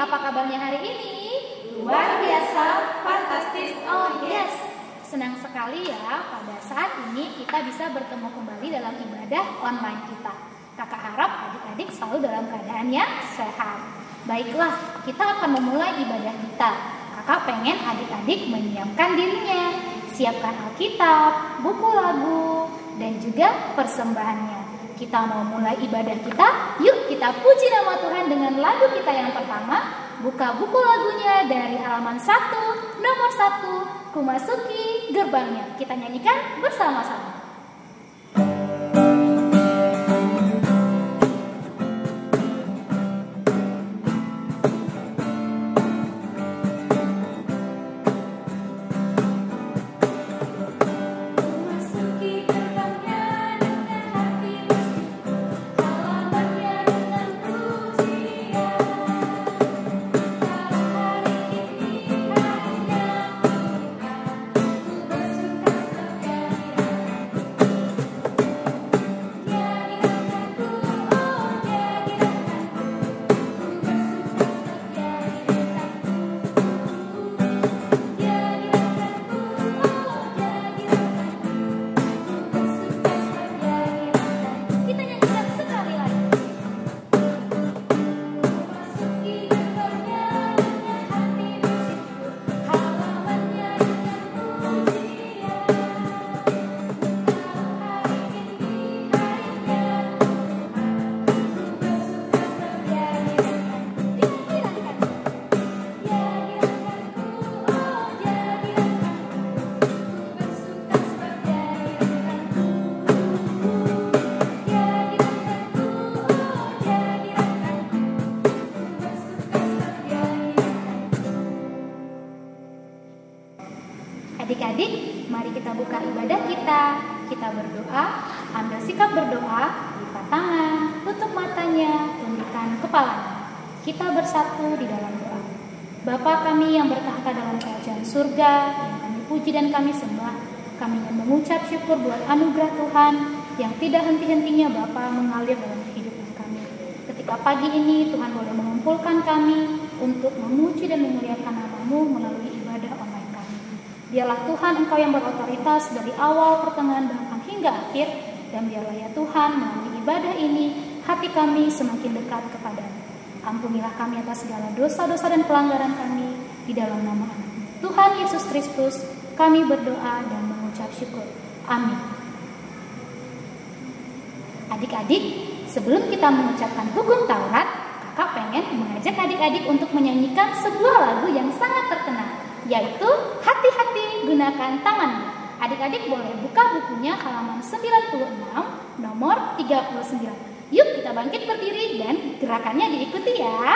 apa kabarnya hari ini? Luar biasa, fantastis, oh yes. Senang sekali ya pada saat ini kita bisa bertemu kembali dalam ibadah online kita. Kakak harap adik-adik selalu dalam keadaan yang sehat. Baiklah, kita akan memulai ibadah kita. Kakak pengen adik-adik menyiapkan dirinya. Siapkan Alkitab, buku lagu, dan juga persembahannya. Kita mau mulai ibadah kita. Yuk kita puji nama Tuhan dengan lagu kita yang pertama. Buka buku lagunya dari halaman 1, nomor 1, Ku Masuki Gerbangnya. Kita nyanyikan bersama-sama. Adik-adik, mari kita buka ibadah kita. Kita berdoa, ambil sikap berdoa, lipat tangan, tutup matanya, tundukkan kepalanya. Kita bersatu di dalam doa. Bapa kami yang bertahta dalam kerajaan surga, yang kami puji dan kami sembah, kami ingin mengucap syukur buat anugerah Tuhan yang tidak henti-hentinya Bapa mengalir dalam kehidupan kami. Ketika pagi ini Tuhan boleh mengumpulkan kami untuk memuji dan memuliakan nama-Mu melalui ibadah online kami. Biarlah Tuhan Engkau yang berotoritas dari awal, pertengahan, bahkan hingga akhir. Dan biarlah ya Tuhan melalui ibadah ini hati kami semakin dekat kepadamu. Ampunilah kami atas segala dosa-dosa dan pelanggaran kami. Di dalam nama Anak Tuhan Yesus Kristus kami berdoa dan mengucap syukur. Amin. Adik-adik, sebelum kita mengucapkan hukum Taurat, kakak pengen mengajak adik-adik untuk menyanyikan sebuah lagu yang sangat terkenal, yaitu Hati-hati Gunakan Tanganmu. Adik-adik boleh buka bukunya halaman 96, nomor 39. Yuk kita bangkit berdiri dan gerakannya diikuti ya.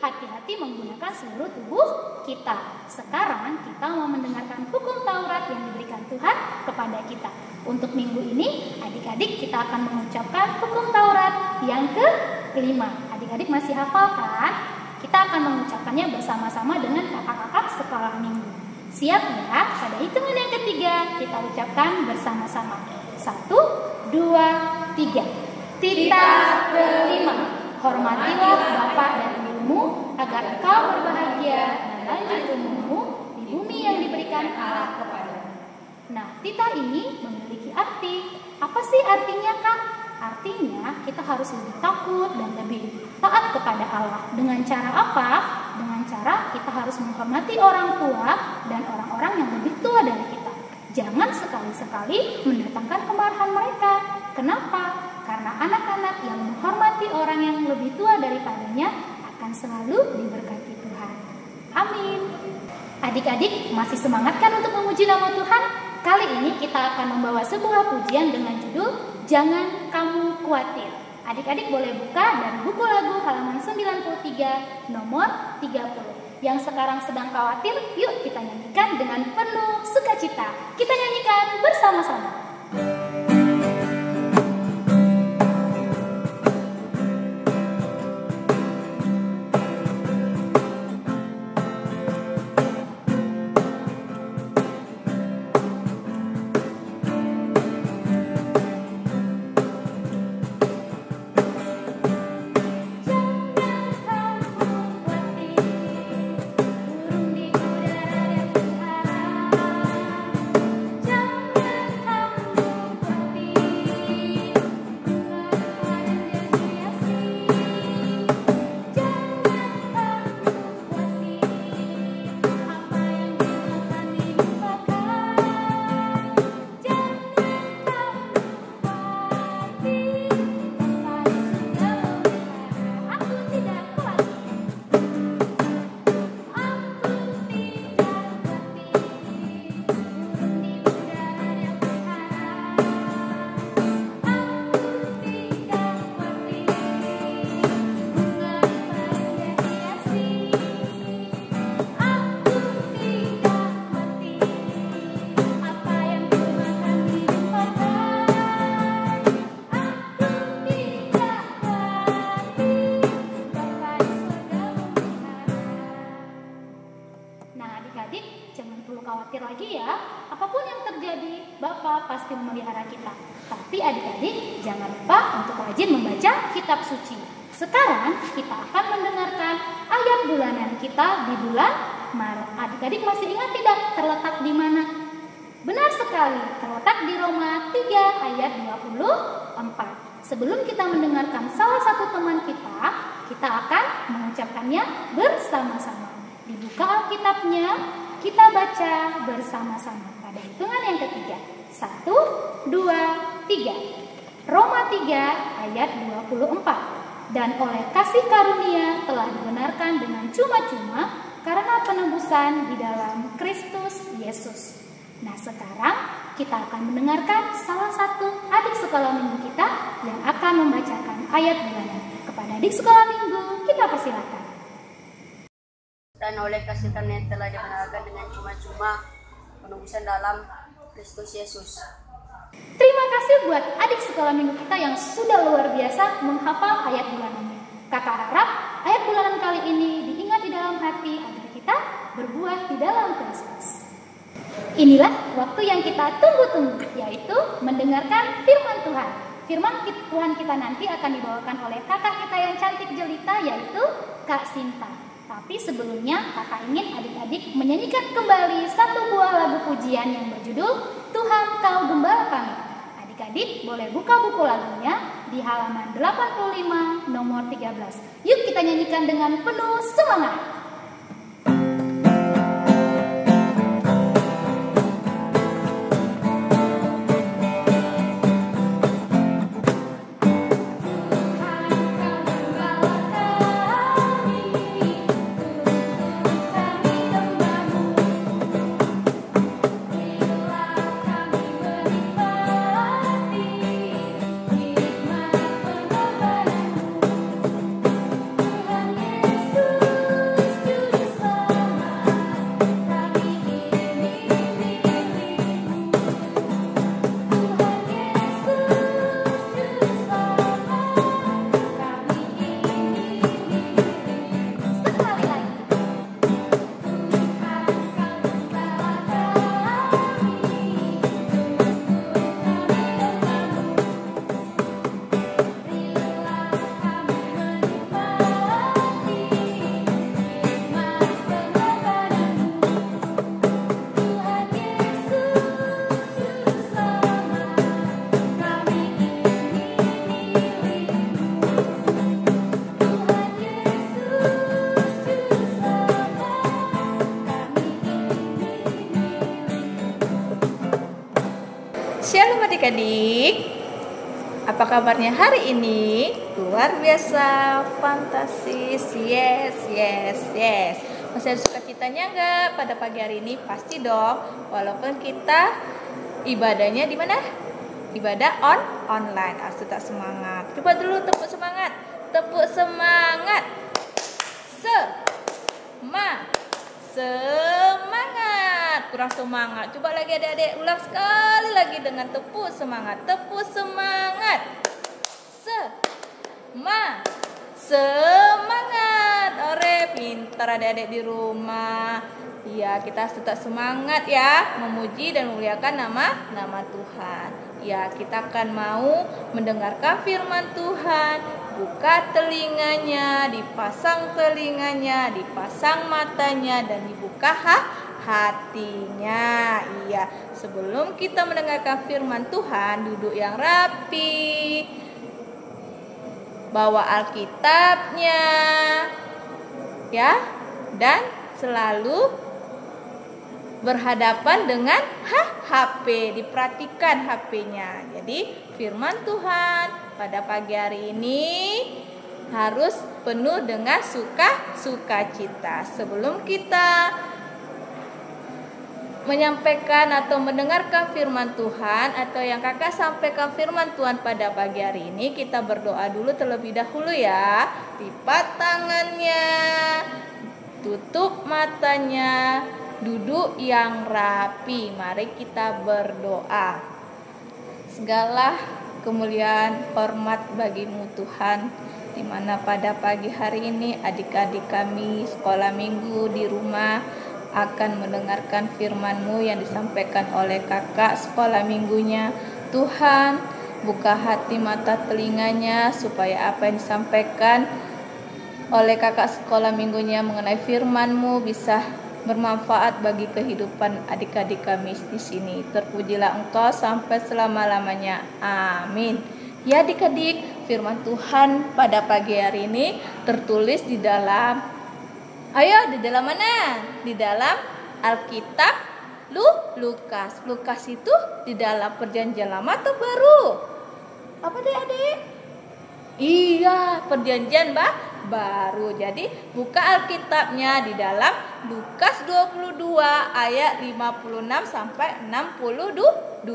Hati-hati menggunakan seluruh tubuh kita. Sekarang kita mau mendengarkan hukum Taurat yang diberikan Tuhan kepada kita. Untuk minggu ini, adik-adik kita akan mengucapkan hukum Taurat yang ke-5. Adik-adik masih hafal kan? Kita akan mengucapkannya bersama-sama dengan kakak-kakak sekolah minggu. Siap ya? Pada hitungan yang ketiga, kita ucapkan bersama-sama. 1, 2, 3. Tita kelima, hormatilah bapak dan ibumu agar engkau berbahagia dan lanjut umurmu di bumi yang diberikan Allah kepadamu. Nah, tita ini memiliki arti. Apa sih artinya, Kak? Artinya kita harus lebih takut dan lebih taat kepada Allah. Dengan cara apa? Dengan cara kita harus menghormati orang tua dan orang-orang yang lebih tua dari kita. Jangan sekali-sekali mendatangkan kemarahan mereka. Kenapa? Karena anak-anak yang menghormati orang yang lebih tua daripadanya akan selalu diberkati Tuhan. Amin. Adik-adik masih semangat kan untuk memuji nama Tuhan? Kali ini kita akan membawa sebuah pujian dengan judul Jangan Kamu Khawatir. Adik-adik boleh buka dari buku lagu halaman 93 nomor 30. Yang sekarang sedang khawatir, yuk kita nyanyikan dengan penuh sukacita. Kita nyanyikan bersama-sama. Khawatir lagi ya, apapun yang terjadi, Bapak pasti memelihara kita. Tapi adik-adik jangan lupa untuk rajin membaca kitab suci. Sekarang kita akan mendengarkan ayat bulanan kita di bulan Maret. Adik-adik masih ingat tidak terletak di mana? Benar sekali, terletak di Roma 3 ayat 24. Sebelum kita mendengarkan salah satu teman kita akan mengucapkannya bersama-sama. Dibuka Alkitabnya, kita baca bersama-sama pada hitungan yang ketiga. 1, 2, 3. Roma 3 ayat 24. Dan oleh kasih karunia telah dibenarkan dengan cuma-cuma karena penebusan di dalam Kristus Yesus. Nah, sekarang kita akan mendengarkan salah satu adik sekolah minggu kita yang akan membacakan ayat bulanan. Kepada adik sekolah minggu, kita persilakan. Dan oleh kasih karunia telah dibenarkan dengan cuma-cuma penebusan dalam Kristus Yesus. Terima kasih buat adik sekolah minggu kita yang sudah luar biasa menghafal ayat bulanannya. Kakak harap ayat bulanan kali ini diingat di dalam hati agar kita berbuah di dalam Kristus. Inilah waktu yang kita tunggu-tunggu, yaitu mendengarkan firman Tuhan. Firman Tuhan kita nanti akan dibawakan oleh kakak kita yang cantik jelita, yaitu Kak Sinta. Tapi sebelumnya kakak ingin adik-adik menyanyikan kembali satu buah lagu pujian yang berjudul Tuhan Kau Gembala Kami. Adik-adik boleh buka buku lagunya di halaman 85 nomor 13. Yuk kita nyanyikan dengan penuh semangat. adik-adik? Apa kabarnya hari ini? Luar biasa, fantastis. Yes. Masih ada sukacitanya enggak pada pagi hari ini? Pasti dong. Walaupun kita ibadahnya di mana? Ibadah online. Tetap semangat. Coba dulu tepuk semangat. Semangat. Kurang semangat. Coba lagi adik-adik, ulang sekali lagi dengan tepuk semangat. Semangat. Ore, pintar adik-adik di rumah. Ya, kita tetap semangat ya, memuji dan memuliakan nama Tuhan. Ya, kita akan mau mendengarkan firman Tuhan. Buka telinganya, dipasang matanya, dan dibuka hatinya. Iya, sebelum kita mendengarkan firman Tuhan, duduk yang rapi, bawa Alkitabnya, ya, dan selalu berhadapan dengan HP, diperhatikan HP-nya. Jadi firman Tuhan pada pagi hari ini harus penuh dengan sukacita. Sebelum kita menyampaikan atau mendengarkan firman Tuhan, atau yang kakak sampaikan firman Tuhan pada pagi hari ini, kita berdoa dulu terlebih dahulu ya. Lipat tangannya, tutup matanya, duduk yang rapi. Mari kita berdoa. Segala kemuliaan, hormat bagimu Tuhan, di mana pada pagi hari ini adik-adik kami sekolah minggu di rumah akan mendengarkan firman-Mu yang disampaikan oleh kakak sekolah minggunya. Tuhan, buka hati mata telinganya supaya apa yang disampaikan oleh kakak sekolah minggunya mengenai firman-Mu bisa bermanfaat bagi kehidupan adik-adik kami di sini. Terpujilah Engkau sampai selama-lamanya. Amin. Ya adik-adik, firman Tuhan pada pagi hari ini tertulis di dalam di dalam mana? Di dalam Alkitab Lukas. Lukas itu di dalam Perjanjian Lama atau Baru? Apa adik-adik? Iya, Perjanjian Baru. Jadi buka Alkitabnya di dalam Lukas 22 ayat 56 sampai 62.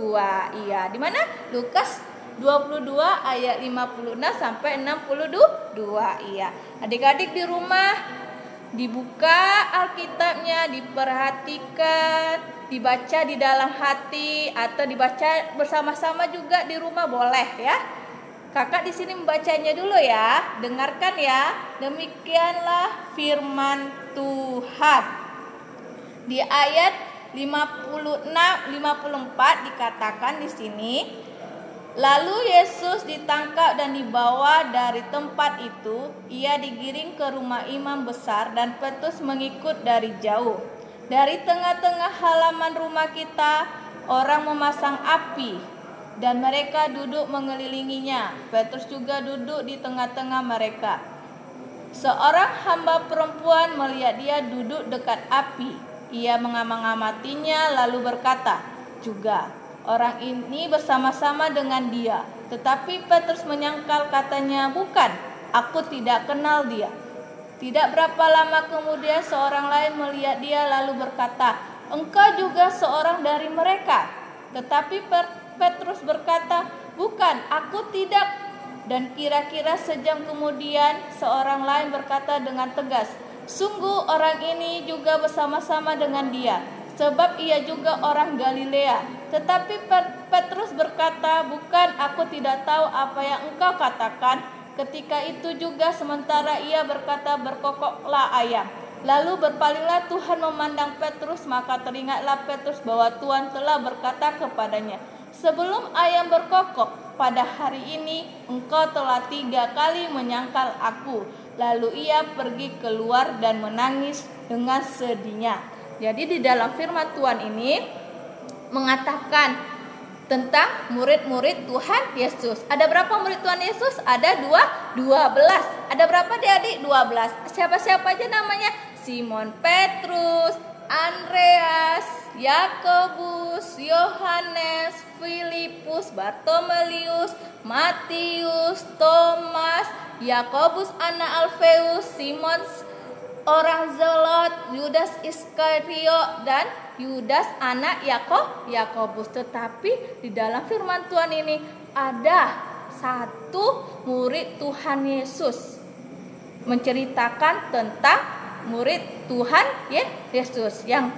Iya, di mana? Lukas 22 ayat 56 sampai 62. Iya. Adik-adik di rumah dibuka Alkitabnya, diperhatikan, dibaca di dalam hati atau dibaca bersama-sama juga di rumah boleh ya. Kakak di sini membacanya dulu ya. Dengarkan ya. Demikianlah firman Tuhan. Di ayat 54 dikatakan di sini, lalu Yesus ditangkap dan dibawa dari tempat itu. Ia digiring ke rumah imam besar dan Petrus mengikut dari jauh. Dari tengah-tengah halaman rumah kita, orang memasang api dan mereka duduk mengelilinginya. Petrus juga duduk di tengah-tengah mereka. Seorang hamba perempuan melihat dia duduk dekat api. Ia mengamati-amatinya lalu berkata juga, orang ini bersama-sama dengan dia. Tetapi Petrus menyangkal, katanya, bukan, aku tidak kenal dia. Tidak berapa lama kemudian seorang lain melihat dia lalu berkata, engkau juga seorang dari mereka. Tetapi Petrus berkata, bukan, aku tidak. Dan kira-kira sejam kemudian seorang lain berkata dengan tegas, sungguh orang ini juga bersama-sama dengan dia, sebab ia juga orang Galilea. Tetapi Petrus berkata, bukan, aku tidak tahu apa yang engkau katakan. Ketika itu juga sementara ia berkata, berkokoklah ayam. Lalu berpalinglah Tuhan memandang Petrus, maka teringatlah Petrus bahwa Tuhan telah berkata kepadanya, sebelum ayam berkokok pada hari ini, engkau telah 3 kali menyangkal aku. Lalu ia pergi keluar dan menangis dengan sedihnya. Jadi di dalam firman Tuhan ini mengatakan tentang murid-murid Tuhan Yesus. Ada berapa murid Tuhan Yesus? Ada 12. Ada berapa adik-adik? 12. Siapa-siapa aja namanya? Simon Petrus, Andreas, Yakobus, Yohanes, Filipus, Bartolomeus, Matius, Thomas, Yakobus anak Alfeus, Simon orang Zelot, Yudas Iskariot, dan Yudas anak Yakobus. Tetapi di dalam firman Tuhan ini ada satu murid Tuhan Yesus menceritakan tentang murid Tuhan Yesus yang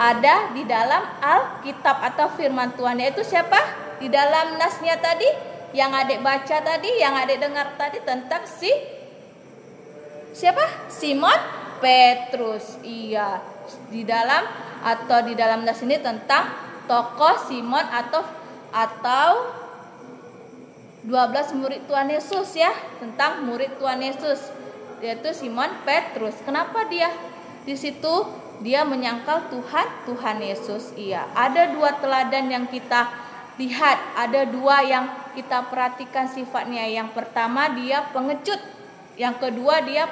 ada di dalam Alkitab atau firman Tuhan, yaitu siapa? Di dalam nasnya tadi yang adik baca tadi, yang adik dengar tadi tentang siapa? Simon Petrus. Iya, di dalam nas ini tentang tokoh Simon atau 12 murid Tuhan Yesus ya, tentang murid Tuhan Yesus, yaitu Simon Petrus. Kenapa dia di situ? Dia menyangkal Tuhan Yesus. Iya, ada 2 teladan yang kita lihat, ada 2 yang kita perhatikan sifatnya. Yang pertama dia pengecut, yang kedua dia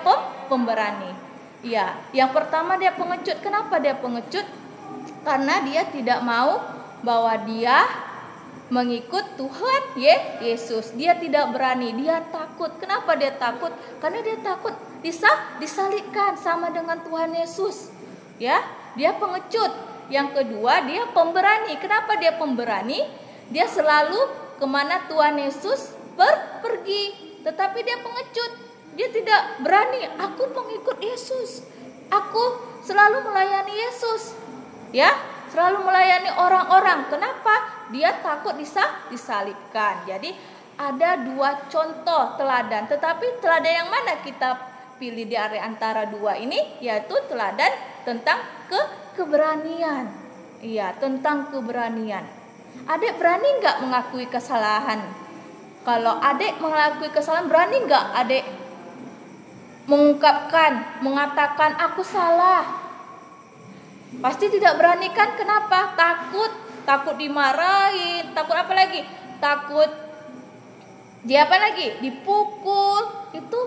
pemberani. Iya, yang pertama dia pengecut. Kenapa dia pengecut? Karena dia tidak mau bahwa dia mengikut Tuhan Yesus. Dia tidak berani, dia takut. Kenapa dia takut? Karena dia takut disalibkan sama dengan Tuhan Yesus. Ya, dia pengecut. Yang kedua dia pemberani. Kenapa dia pemberani? Dia selalu kemana Tuhan Yesus pergi. Tetapi dia pengecut. Dia tidak berani. Aku pengikut Yesus. Aku selalu melayani Yesus. Ya, selalu melayani orang-orang. Kenapa? Dia takut disalibkan. Jadi ada 2 contoh teladan. Tetapi teladan yang mana kita pilih di antara 2 ini? Yaitu teladan tentang keberanian. Iya, tentang keberanian. Adik berani nggak mengakui kesalahan? Kalau adik mengakui kesalahan, berani nggak adik mengatakan aku salah? Pasti tidak berani kan? Kenapa? Takut dimarahin, takut apa lagi? Takut dipukul. Itu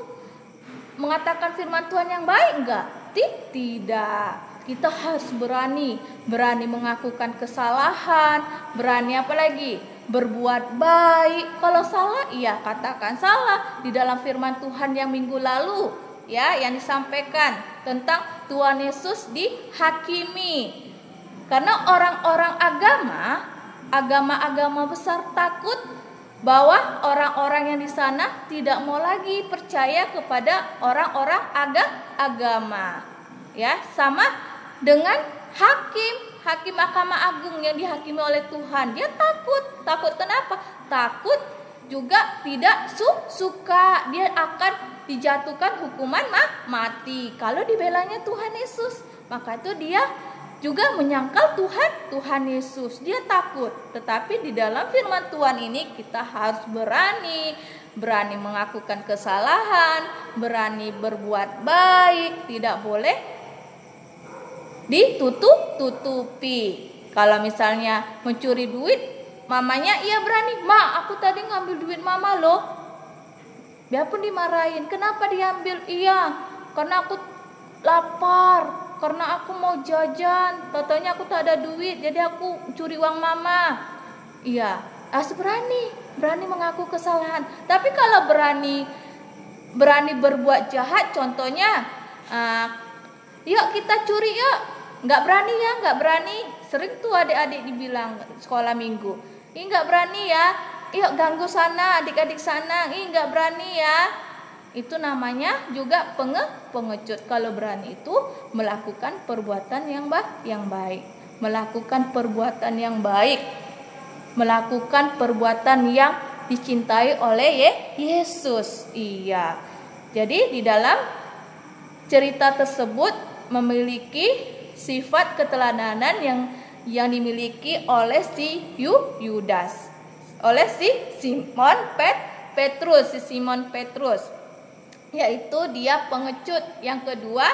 mengatakan firman Tuhan yang baik enggak? Tidak. Kita harus berani mengakukan kesalahan, berani apa lagi? Berbuat baik. Kalau salah, iya katakan salah. Di dalam firman Tuhan yang minggu lalu ya, yang disampaikan tentang Tuhan Yesus dihakimi. Karena orang-orang agama besar takut bahwa orang-orang yang di sana tidak mau lagi percaya kepada orang-orang agama. Ya, sama dengan hakim Mahkamah Agung yang dihakimi oleh Tuhan. Dia takut kenapa? Takut juga tidak suka dia akan dijatuhkan hukuman mati kalau dibelanya Tuhan Yesus. Maka itu dia juga menyangkal Tuhan Yesus. Dia takut. Tetapi di dalam firman Tuhan ini kita harus berani mengakukan kesalahan, berani berbuat baik, tidak boleh ditutupi. Kalau misalnya mencuri duit, mamanya iya berani, "Ma, aku tadi ngambil duit mama loh." Biarpun dimarahin, "Kenapa diambil?" "Iya, karena aku lapar, karena aku mau jajan, totonya aku tak ada duit, jadi aku curi uang mama." Iya, harus berani mengaku kesalahan. Tapi kalau berani berbuat jahat, contohnya yuk kita curi yuk, nggak berani. Sering tuh adik-adik dibilang sekolah minggu, "Ih, nggak berani ya, yuk ganggu sana, adik-adik sana, ih nggak berani ya." Itu namanya juga pengecut. Kalau berani itu melakukan perbuatan yang baik, melakukan perbuatan yang baik, melakukan perbuatan yang dicintai oleh Yesus. Iya. Jadi di dalam cerita tersebut memiliki sifat keteladanan yang dimiliki oleh si Yudas, oleh si Simon Petrus, yaitu dia pengecut. Yang kedua,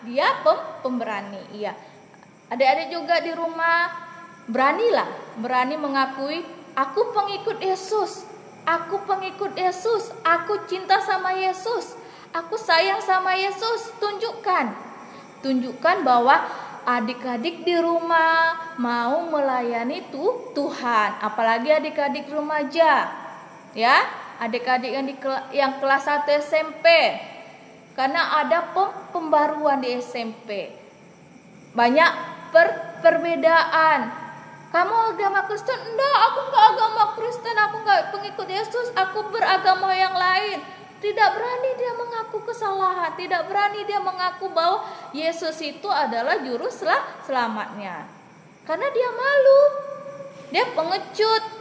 dia pemberani. Iya. Adik-adik juga di rumah berani mengakui, "Aku pengikut Yesus. Aku cinta sama Yesus. Aku sayang sama Yesus." Tunjukkan. Tunjukkan bahwa adik-adik di rumah mau melayani Tuhan, apalagi adik-adik remaja, ya, adik-adik yang kelas 1 SMP, karena ada pembaruan di SMP, banyak perbedaan. Kamu agama Kristen? Enggak, aku enggak agama Kristen, aku enggak pengikut Yesus, aku beragama yang lain. Tidak berani dia mengaku kesalahan, tidak berani dia mengaku bahwa Yesus itu adalah juru selamatnya. Karena dia malu, dia pengecut.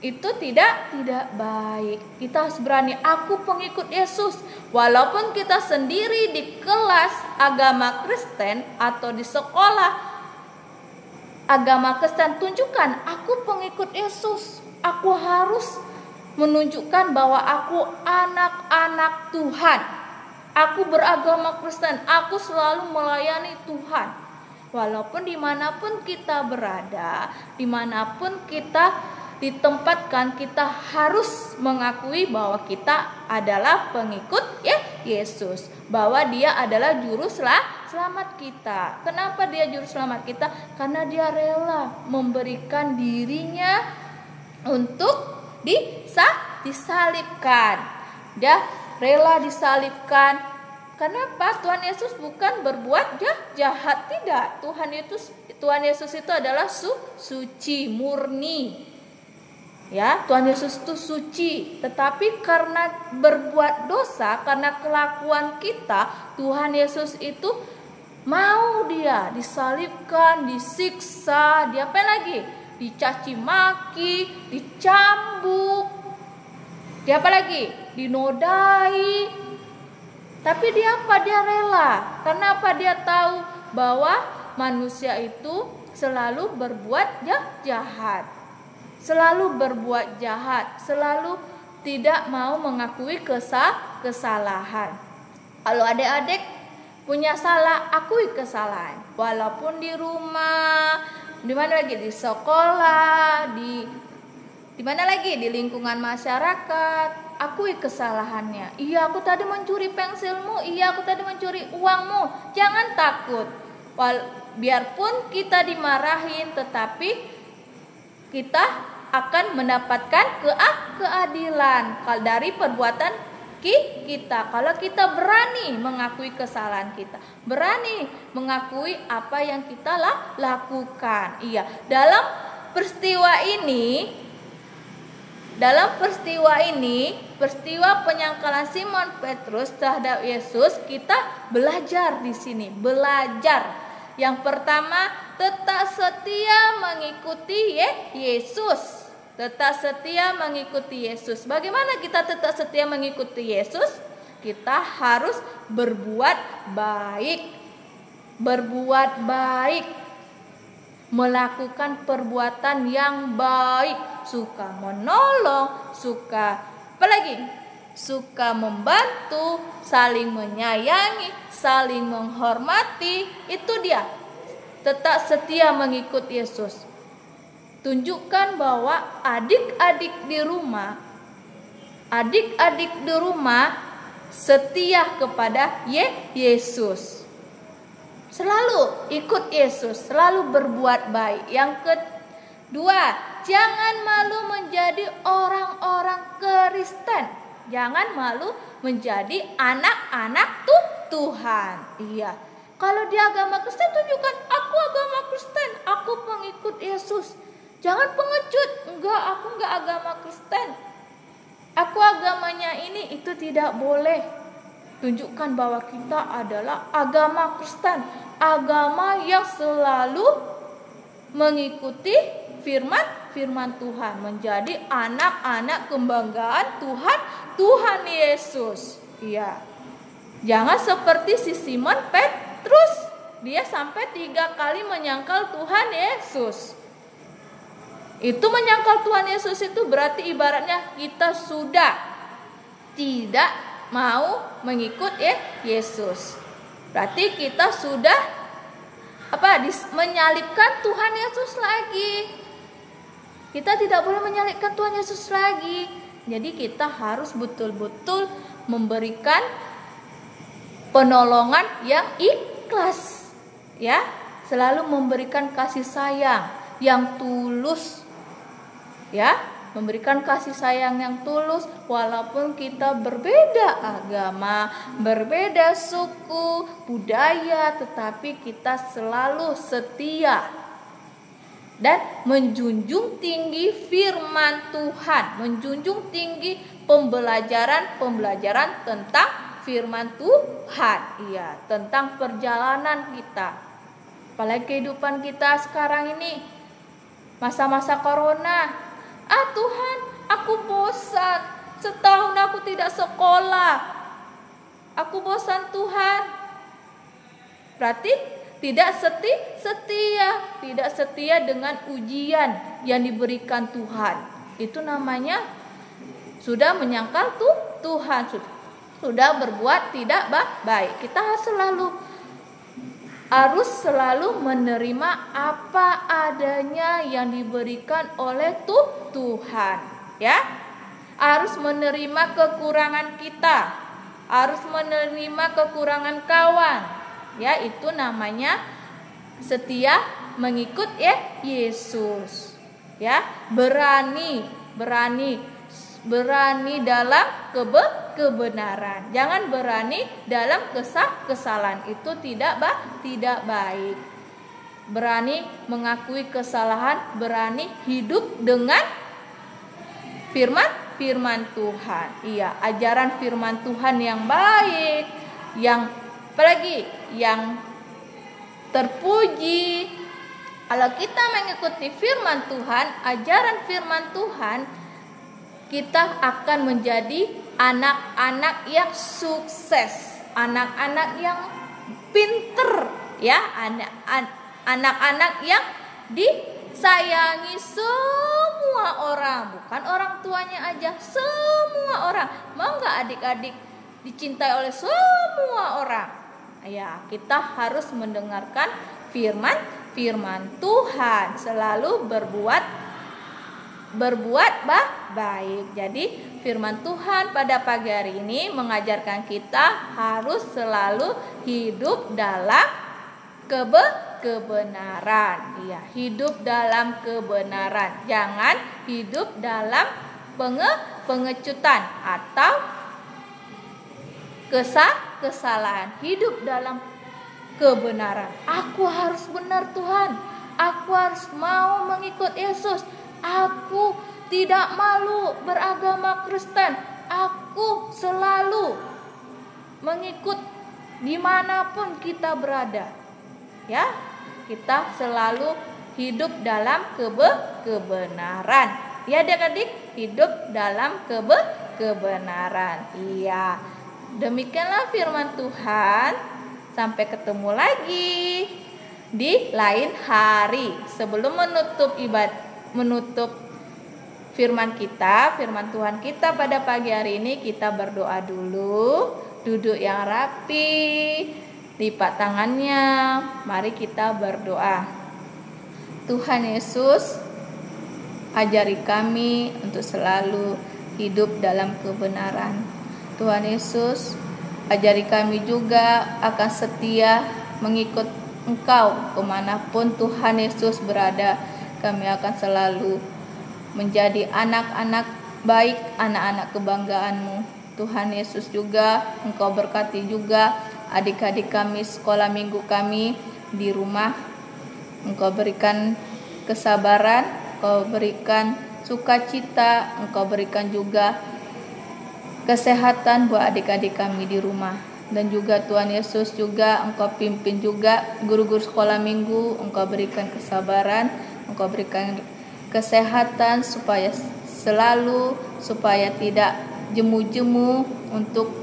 Itu tidak baik. Kita harus berani, aku pengikut Yesus. Walaupun kita sendiri di kelas agama Kristen atau di sekolah agama Kristen, tunjukkan aku pengikut Yesus. Aku harus menunjukkan bahwa aku anak-anak Tuhan. Aku beragama Kristen, aku selalu melayani Tuhan. Walaupun dimanapun kita berada, dimanapun kita ditempatkan, kita harus mengakui bahwa kita adalah pengikut Yesus, bahwa dia adalah juru selamat kita. Kenapa dia juru selamat kita? Karena dia rela memberikan dirinya untuk disalibkan. Dia rela disalibkan. Kenapa? Tuhan Yesus bukan berbuat jahat, tidak. Tuhan Yesus itu adalah suci, murni. Ya, Tuhan Yesus itu suci. Tetapi karena berbuat dosa, karena kelakuan kita, Tuhan Yesus itu mau dia disalibkan, disiksa, apa lagi? Dicaci maki, dicambuk, dia apa lagi? Dinodai. Tapi dia apa? Dia rela. Kenapa? Dia tahu bahwa manusia itu selalu berbuat jahat, selalu berbuat jahat, selalu tidak mau mengakui kesalahan. Kalau adik-adik punya salah, akui kesalahan. Walaupun di rumah, di mana lagi, di sekolah, di mana lagi, di lingkungan masyarakat, akui kesalahannya. Iya, aku tadi mencuri pensilmu, iya, aku tadi mencuri uangmu. Jangan takut. Biarpun kita dimarahin, tetapi kita akan mendapatkan keadilan dari perbuatan kita. Kalau kita berani mengakui kesalahan kita, berani mengakui apa yang kita lakukan. Iya, dalam peristiwa ini, peristiwa penyangkalan Simon Petrus terhadap Yesus, kita belajar di sini, belajar. Yang pertama, tetap setia mengikuti Yesus. Tetap setia mengikuti Yesus. Bagaimana kita tetap setia mengikuti Yesus? Kita harus berbuat baik. Berbuat baik. Melakukan perbuatan yang baik. Suka menolong, suka apalagi? Suka membantu, saling menyayangi, saling menghormati. Itu dia. Tetap setia mengikut Yesus. Tunjukkan bahwa adik-adik di rumah setia kepada Yesus. Selalu ikut Yesus, selalu berbuat baik. Yang kedua, jangan malu menjadi orang-orang Kristen. Jangan malu menjadi anak-anak Tuhan. Iya. Kalau di agama Kristen, tunjukkan aku agama Kristen, aku pengikut Yesus. Jangan pengecut, aku enggak agama Kristen, aku agamanya ini, itu tidak boleh. Tunjukkan bahwa kita adalah agama Kristen, agama yang selalu mengikuti firman Tuhan, menjadi anak-anak kebanggaan Tuhan Yesus. Iya. Jangan seperti si Simon Petrus, dia sampai 3 kali menyangkal Tuhan Yesus. Itu menyangkal Tuhan Yesus itu berarti ibaratnya kita sudah tidak mau mengikut Yesus. Berarti kita sudah menyalibkan Tuhan Yesus lagi. Kita tidak boleh menyalibkan Tuhan Yesus lagi. Jadi kita harus betul-betul memberikan penolongan yang ikhlas, ya, selalu memberikan kasih sayang yang tulus, ya, memberikan kasih sayang yang tulus walaupun kita berbeda agama, berbeda suku, budaya, tetapi kita selalu setia dan menjunjung tinggi firman Tuhan, menjunjung tinggi pembelajaran tentang firman Tuhan, iya, tentang perjalanan kita. Apalagi kehidupan kita sekarang ini, masa-masa corona. Tuhan, aku bosan, setahun aku tidak sekolah, aku bosan Tuhan. Berarti tidak setia dengan ujian yang diberikan Tuhan. Itu namanya sudah menyangkal Tuhan, sudah berbuat tidak baik. Kita harus selalu menerima apa adanya yang diberikan oleh Tuhan, ya. Harus menerima kekurangan kita, harus menerima kekurangan kawan, ya. Itu namanya setia mengikut Yesus, ya. Berani dalam kebenaran. Jangan berani dalam kesalahan. Itu tidak baik. Berani mengakui kesalahan, berani hidup dengan firman Tuhan. Iya, ajaran firman Tuhan yang baik, yang apalagi yang terpuji. Kalau kita mengikuti firman Tuhan, ajaran firman Tuhan, kita akan menjadi anak-anak yang sukses, anak-anak yang pinter, ya, anak-anak yang disayangi semua orang, bukan orang tuanya aja, semua orang. Mau nggak adik-adik dicintai oleh semua orang? Ya, kita harus mendengarkan firman Tuhan, selalu berbuat baik. Jadi firman Tuhan pada pagi hari ini mengajarkan kita harus selalu hidup dalam kebenaran. Iya, hidup dalam kebenaran. Jangan hidup dalam pengecutan atau kesalahan. Hidup dalam kebenaran. Aku harus benar Tuhan. Aku harus mau mengikut Yesus. Aku tidak malu beragama Kristen. Aku selalu mengikut dimanapun kita berada. Ya, kita selalu hidup dalam kebenaran. Ya, adik-adik, hidup dalam kebenaran. Iya. Demikianlah firman Tuhan. Sampai ketemu lagi di lain hari. Sebelum menutup firman Tuhan kita pada pagi hari ini, kita berdoa dulu. Duduk yang rapi, lipat tangannya. Mari kita berdoa. Tuhan Yesus, ajari kami untuk selalu hidup dalam kebenaran. Tuhan Yesus, ajari kami juga akan setia mengikut Engkau kemanapun Tuhan Yesus berada. Kami akan selalu menjadi anak-anak baik, anak-anak kebanggaan-Mu. Tuhan Yesus juga, Engkau berkati juga adik-adik kami, sekolah minggu kami di rumah. Engkau berikan kesabaran, Engkau berikan sukacita, Engkau berikan juga kesehatan buat adik-adik kami di rumah. Dan juga Tuhan Yesus juga Engkau pimpin juga guru-guru sekolah minggu. Engkau berikan kesabaran, Engkau berikan kesehatan supaya tidak jemu-jemu untuk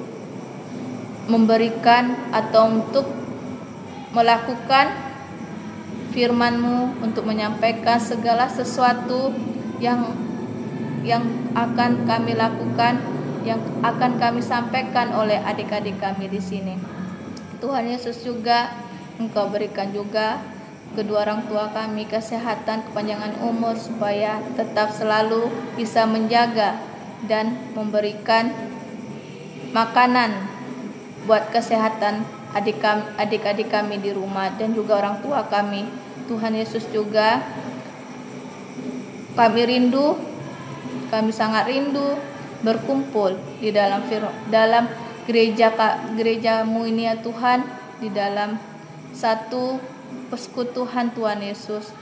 memberikan atau untuk melakukan firman-Mu, untuk menyampaikan segala sesuatu yang akan kami lakukan, yang akan kami sampaikan oleh adik-adik kami di sini. Tuhan Yesus juga Engkau berikan juga kedua orang tua kami kesehatan, kepanjangan umur, supaya tetap selalu bisa menjaga dan memberikan makanan buat kesehatan adik-adik kami di rumah dan juga orang tua kami. Tuhan Yesus juga kami sangat rindu berkumpul di dalam gerejamu ini ya Tuhan, di dalam satu persekutuan Tuhan Yesus.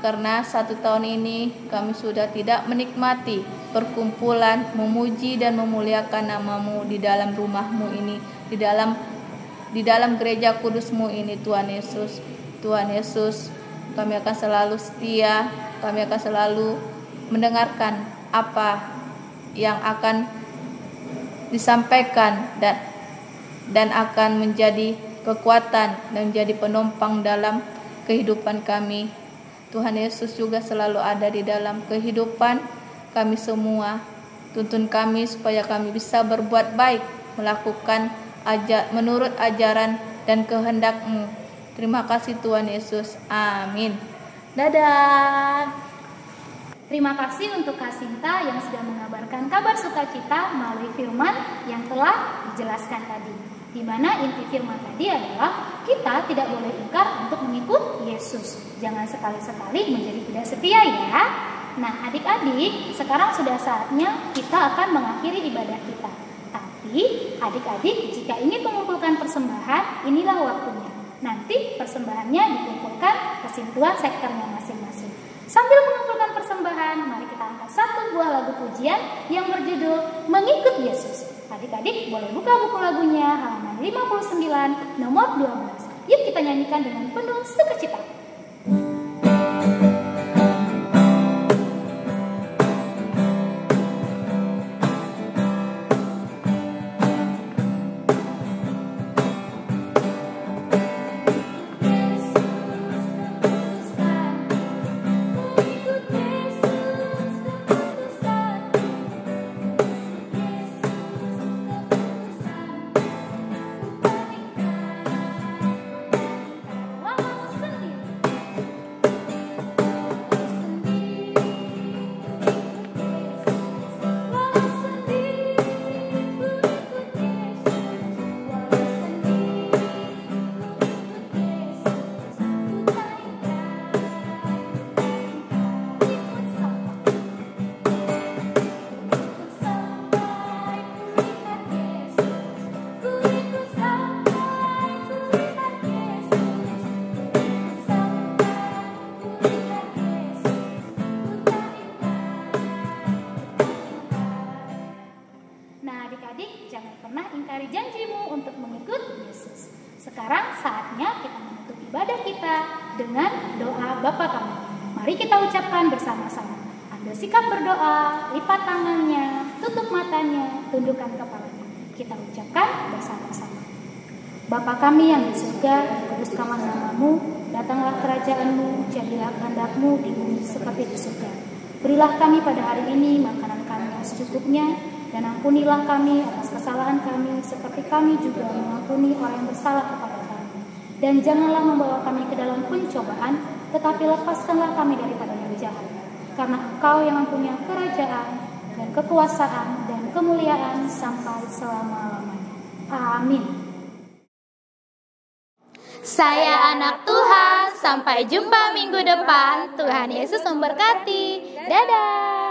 Karena 1 tahun ini kami sudah tidak menikmati perkumpulan, memuji dan memuliakan nama-Mu di dalam rumah-Mu ini, di dalam gereja kudus-Mu ini Tuhan Yesus. Tuhan Yesus, kami akan selalu setia, kami akan selalu mendengarkan apa yang akan disampaikan dan akan menjadi kekuatan dan menjadi penopang dalam kehidupan kami. Tuhan Yesus juga selalu ada di dalam kehidupan kami semua. Tuntun kami supaya kami bisa berbuat baik, melakukan menurut ajaran dan kehendak-Mu. Terima kasih Tuhan Yesus. Amin. Dadah. Terima kasih untuk Kak Sinta yang sudah mengabarkan kabar sukacita melalui firman yang telah dijelaskan tadi. Di mana inti firman tadi adalah kita tidak boleh ingkar untuk mengikut Yesus. Jangan sekali-sekali menjadi tidak setia ya. Nah adik-adik, sekarang sudah saatnya kita akan mengakhiri ibadah kita. Tapi adik-adik jika ingin mengumpulkan persembahan, inilah waktunya. Nanti persembahannya dikumpulkan ke sintuan sektornya masing-masing. Sambil mengumpulkan persembahan, mari kita angkat satu buah lagu pujian yang berjudul Mengikut Yesus. Adik-adik boleh buka buku lagunya halaman 59 nomor 12. Yuk kita nyanyikan dengan penuh sukacita. Sekarang saatnya kita menutup ibadah kita dengan doa Bapa Kami. Mari kita ucapkan bersama-sama. Ambil sikap berdoa, lipat tangannya, tutup matanya, tundukkan kepalanya. Kita ucapkan bersama-sama. Bapa kami yang di surga, dikuduskanlah nama-Mu, datanglah kerajaan-Mu, jadilah kehendak-Mu di bumi seperti di surga. Berilah kami pada hari ini makanan kami yang secukupnya, dan ampunilah kami atas kesalahan kami, seperti kami juga mengampuni orang yang bersalah kepada kami. Dan janganlah membawa kami ke dalam pencobaan, tetapi lepaskanlah kami daripada yang jahat. Karena Engkau yang mempunyai kerajaan, dan kekuasaan, dan kemuliaan sampai selama-lamanya. Amin. Saya anak Tuhan, sampai jumpa minggu depan. Tuhan Yesus memberkati. Dadah.